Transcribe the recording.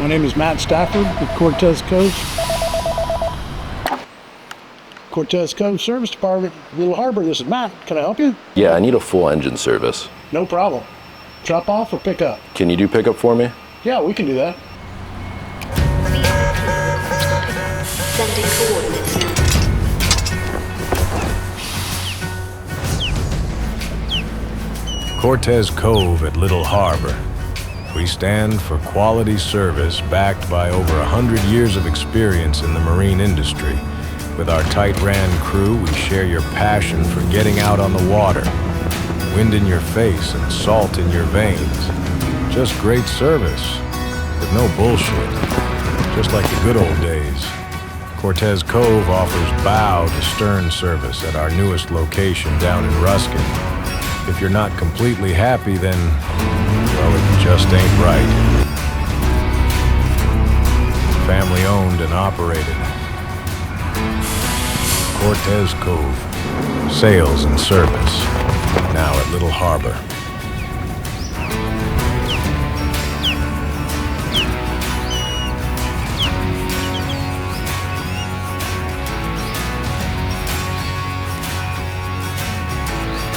My name is Matt Stafford with Cortez Cove. Cortez Cove Service Department, Little Harbor. This is Matt. Can I help you? Yeah, I need a full engine service. No problem. Drop off or pick up? Can you do pickup for me? Yeah, we can do that. Sending coordinates now. Cortez Cove at Little Harbor. We stand for quality service backed by over 100 years of experience in the marine industry. With our tight-ran crew, we share your passion for getting out on the water. Wind in your face and salt in your veins. Just great service, with no bullshit. Just like the good old days. Cortez Cove offers bow to stern service at our newest location down in Ruskin. If you're not completely happy, then, well, it just ain't right. Family owned and operated. Cortez Cove. Sales and service. Now at Little Harbor.